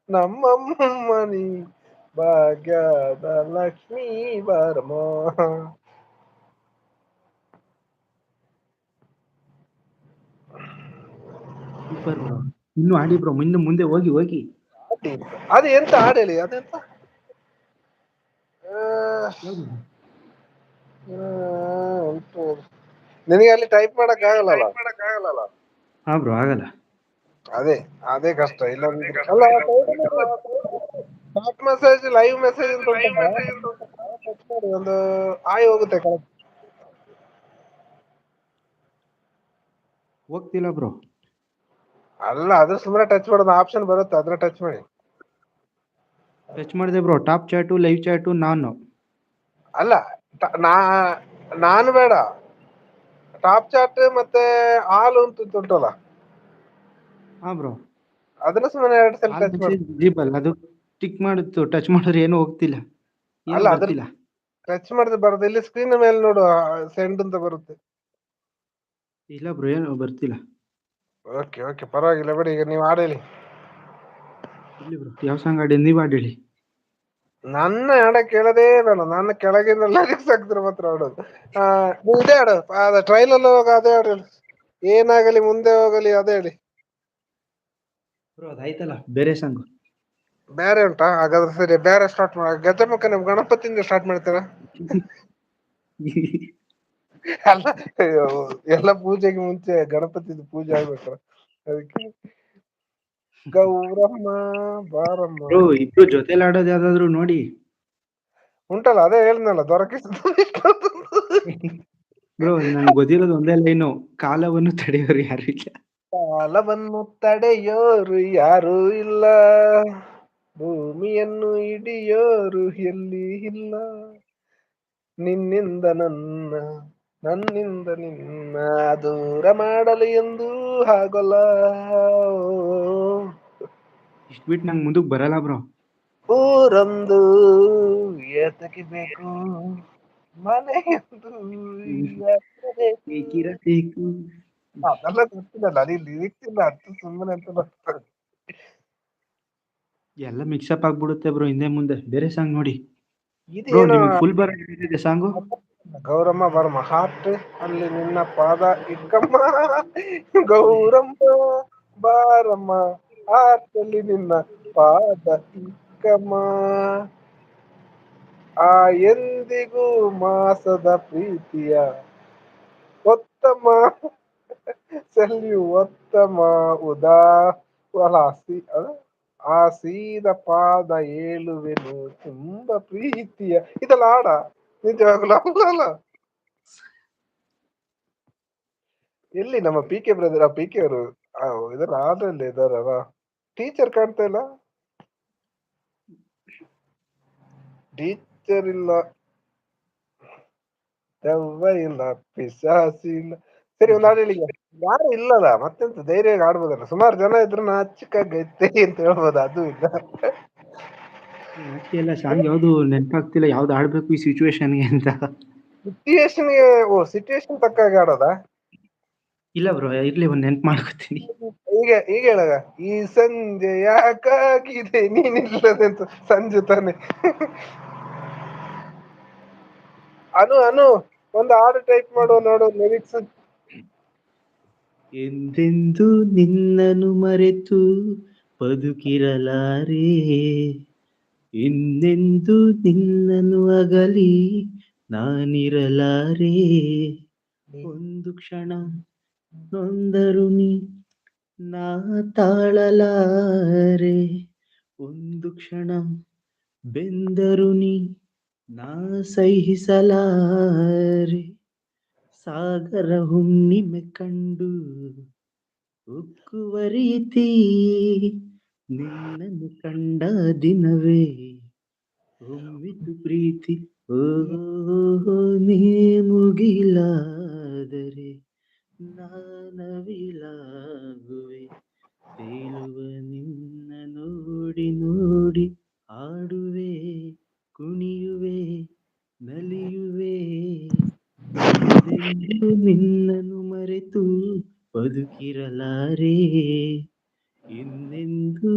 ನಮ್ಮಮ್ಮ ನೀ ಭಾಗ್ಯದ ಲಕ್ಷ್ಮೀ ಬಾರಮ್ಮ. Super bro. ಇನ್ನು ಆಡಿ ಬ್ರೋ, ಇನ್ನು ಮುಂದೆ ಹೋಗಿ ಹೋಗಿ. ಅದು ಎಂತ ಹಾಡು ಹೇಳಿ, ಅದೆಂತ ಆ, ಯಾವ್ದು? ಉಂಟು. ನಿನಗೆ ಅಲ್ಲಿ ಟೈಪ್ ಮಾಡಕ್ ಆಗಲ್ಲ. ಹಾ ಬ್ರೋ, ಆಗಲ್ಲ. ಅದೇ ಅದೇ ಕಷ್ಟ. ಇಲ್ಲ ಅಲ್ಲ, ಚಾಟ್ ಮೆಸೇಜ್, ಲೈವ್ ಮೆಸೇಜ್ ಅಂತ ಉಂಟಲ್ಲ, touch ಮಾಡಿ ಒಂದು ಆಯ್ ಹೋಗುತ್ತೆ ಕರೆಕ್ಟ್. ಹೋಗ್ತಿಲ್ಲ ಬ್ರೋ. ಅಲ್ಲ, ಅದು ಸುಮ್ಮನೆ ಟಚ್ ಮಾಡೋದು ಆಪ್ಷನ್ ಬರುತ್ತೆ, ಅದ್ರ ಟಚ್ ಮಾಡಿ. ಟಚ್ ಮಾಡಿದೆ bro. Top chat, live chat, ನಾನು. ಅಲ್ಲ, ನಾನು ಬೇಡ, ಟಾಪ್ ಚಾಟ್ ಮತ್ತೆ ಹಾಲು ಅಂತ ಉಂಟಲ್ಲ, ಹಾ ಬ್ರೋ. ಅದನ್ನ ಸುಮ್ಮನೆ ಎರಡು ಸಲ ಆಲ್ ಟಚ್ ಮಾಡು. ಮೆಸೇಜ್ ವಿಸಿಬಲ್, ಅದು ಟಿಕ್ ಮಾಡುತ್ತು. ಟಚ್ ಮಾಡಿದ್ರೆ ಏನೂ ಹೋಗ್ತಿಲ್ಲ, ಏನೂ ಅಲ್ಲ, ಅದ್ರ ಬರ್ತಿಲ್ಲ. ಟಚ್ ಮಾಡಿದ್ರೆ ಬರುತ್ತೆ. ಇಲ್ಲಿ ಸ್ಕ್ರೀನ್ ಮೇಲೆ ನೋಡು, ಸೆಂಡ್ ಅಂತ ಬರುತ್ತೆ. ಇಲ್ಲ ಬ್ರೋ, ಏನು ಬರ್ತಿಲ್ಲ. ಓಕೆ ಓಕೆ, ಪರವಾಗಿಲ್ಲ ಬಿಡಿ. ಈಗ ನೀವು ಹಾಡೇಳಿ. ಇಲ್ಲಿ ಬ್ರೋ, ಯಾವ ಸಾಂಗ್ ಆಡಿ ನೀವು ಆಡಿ. ನನ್ನ ಹಾಡ ಕೇಳದೇ ಬೇಡ, ನನ್ನ ಕೆಳಗಿನ ಲಿರಿಕ್ಸ್ ಹಾಕಿದ್ರೆ ಮಾತ್ರ ಹಾಡೋದು. ನೀವು ಇದೇ ಹಾಡು, ಅದ ಟ್ರೈಲಲ್ಲಿ ಹೋಗ ಅದೇ ಹಾಡು ಹೇಳು. ಏನಾಗಲಿ ಮುಂದೆ ಹೋಗಲಿ ಅದೇ ಹೇಳಿ. ಬ್ರೋ ಅದಾಯ್ತಲ್ಲ, ಬೇರೆ ಸಾಂಗ್. ಬೇರೆ ಉಂಟಾ? ಹಾಗಾದ್ರೆ ಸರಿ, ಬೇರೆ ಸ್ಟಾರ್ಟ್ ಮಾಡ. ಗಜಮುಖ ನಮ್ ಗಣಪತಿಯಿಂದ ಸ್ಟಾರ್ಟ್ ಮಾಡ್ತೀರಾ? ಅಲ್ಲ, ಅಯ್ಯೋ, ಎಲ್ಲ ಪೂಜೆಗೆ ಮುಂಚೆ ಗಣಪತಿದು ಪೂಜೆ ಆಗ್ಬೇಕಲ್ಲ, ಅದಕ್ಕೆ. ಗೌರಮ್ಮ ಬಾರಮ್ಮ. ಬ್ರೋ, ಇಬ್ರು ಜೊತೆಲಿ ಆಡೋದು ಯಾವ್ದಾದ್ರು ನೋಡಿ. ಉಂಟಲ್ಲ, ಅದೇ ಹೇಳಿದ್ನಲ್ಲ, ದೊರಕಿಸ್. ಬ್ರೋ, ನನ್ಗೆ ಗೊತ್ತಿರೋದು ಒಂದೇ ಲೈನು: ಕಾಲವನ್ನು ತಡೆಯೋರು ಯಾರು ಇಲ್ಲ. ಕಾಲವನ್ನು ತಡೆಯೋರು ಯಾರೂ ಇಲ್ಲ, ಭೂಮಿಯನ್ನು ಹಿಡಿಯೋರು ಎಲ್ಲಿ ಇಲ್ಲ, ನಿನ್ನಿಂದ ನನ್ನ, ನನ್ನಿಂದ ನಿನ್ನ ದೂರ ಮಾಡಲು ಎಂದು ಆಗೋಲ್ಲ. ಇಷ್ಟು ಬಿಟ್ಟು ನಂಗೆ ಮುಂದಕ್ಕೆ ಬರಲ್ಲ ಬ್ರೋ. ಊರೊಂದು ಏತಕ್ಕೆ ಬೇಕು, ಮನೆಯೊಂದು ಯಾಕೆ ಬೇಕು. ಬೇಕಿರಬೇಕು. ಅದೆಲ್ಲ ಗೊತ್ತಿಲ್ಲ, ಅಲ್ಲಿ ಲಿರಿಕ್ಸ್ ಇಲ್ಲ, ಅದು ಸುಮ್ಮನೆ ಅಂತ ಬರ್ತದೆ. ಎಲ್ಲ ಮಿಕ್ಸಪ್ ಆಗ್ಬಿಡುತ್ತೆ ಬ್ರೋ. ಹಿಂದೆ ಮುಂದೆ ಬೇರೆ ಸಾಂಗ್ ನೋಡಿ. ಬ್ರೋ, ಇದೇನೋ ನಿಮಗೆ ಫುಲ್ ಬರೋದಿದೆ ಸಾಂಗು? ಗೌರಮ್ಮ ಬಾರಮ್ಮ, ಹಾರ್ಟ್ ಅಲ್ಲಿ ನಿನ್ನ ಪಾದ ಇಕ್ಕಮ್ಮ, ಗೌರಮ್ಮ ಬಾರಮ್ಮ, ಹಾರ್ಟ್ ಅಲ್ಲಿ ನಿನ್ನ ಪಾದ ಇಕ್ಕಮ್ಮ, ಆ ಎಂದಿಗೂ ಮಾಸದ ಪ್ರೀತಿಯ ಒತ್ತಮ ಒತ್ತಮ ಉದಾ ವಲಾಸಿ ಆ ಸೀದ ಪಾದ ಏಳುವೆನು ತುಂಬಾ ಪ್ರೀತಿಯ. ಇದೆಲ್ಲ ಆಡ ನಿಜವಾಗ್ಲೂ ಅಲ್ಲ. ಎಲ್ಲಿ ನಮ್ಮ P K brother, P K ಅವರು ಇದರ ಆದಲ್ಲಿ ಇದಾರಲ್ಲ, ಟೀಚರ್ ಕಾಣ್ತಾ ಇಲ್ಲ, ಟೀಚರ್ ಇಲ್ಲ, ದೆವ್ವ ಇಲ್ಲ, ಪಿಶಾಚಿ ಇಲ್ಲ. ಸರಿ, ಒಂದು ಹಾಡು ಹೇಳಿ. ಯಾರು ಇಲ್ಲಲ್ಲ, ಮತ್ತೆಂತ ಧೈರ್ಯ ಆಡ್ಬೋದಲ್ಲ. ಸುಮಾರು ಜನ ಇದ್ರು ನಾಚಿಕಾಗೈತೆ ಅಂತ ಹೇಳ್ಬೋದು, ಅದು ಇಲ್ಲ. ನಾಚಿಕೆ ಎಲ್ಲ. ಸಾಂಗ್ ಯಾವ್ದು ನೆನಪಾಗ್ತಿಲ್ಲ, ಯಾವ್ದು ಆಡ್ಬೇಕು ಈ ಸಿಚುವೇಶನ್ಗೆ ಅಂತ. ಸಿಚುಯೇಷನ್ಗೆ, ಸಿಚುಯೇಷನ್ ತಕ್ಕಾಗಿ ಆಡೋದಾ? ಇಲ್ಲ ಬ್ರೋ, ಇರ್ಲಿ, ಒಂದು ನೆನ್ಪು ಮಾಡ್ಕೋತೀನಿ. ಈಗ ಹೇಳಗ, ಈ ಸಂಜೆ ಯಾಕಾಗಿದೆ ನೀನಿಲ್ಲದೆ ಅಂತ. ಸಂಜೆ ತಾನೆ. ಅನು ಒಂದು ಹಾಡು ಟೈಪ್ ಮಾಡುವ ನೋಡು, ಲಿರಿಕ್ಸ್. ಎಂದೆಂದು ನಿನ್ನನು ಮರೆತು ಬದುಕಿರಲಾರೆ, ಇನ್ನೆಂದು ನಿನ್ನನು ಅಗಲಿ ನಾನಿರಲಾರೆ, ಒಂದು ಕ್ಷಣ ನೊಂದರು ನೀ ನಾ ತಾಳಲಾರೆ, ಒಂದು ಕ್ಷಣ ಬೆಂದರು ನೀ ನಾ ಸಹಿಸಲಾರೆ, ಸಾಗರ ಹುಣ್ಣಿಮೆ ಕಂಡು ಉಕ್ಕುವ ರೀತಿ ನಿನ್ನನ್ನು ಕಂಡ ದಿನವೇ ಒಮ್ಮಿತು ಪ್ರೀತಿ. ಓ ನೀ ಮುಗಿಲಾದರೆ ನಾನವಿಲಾಗುವೆ, ತೇಲುವ ನಿನ್ನ ನೋಡಿ ನೋಡಿ ಆಡುವೆ, ಕುಣಿಯುವೆ, ನಲಿಯುವೆ, ಎಂದೆಂದು ನಿನ್ನನು ಮರೆತು ಬದುಕಿರಲಾರೆ.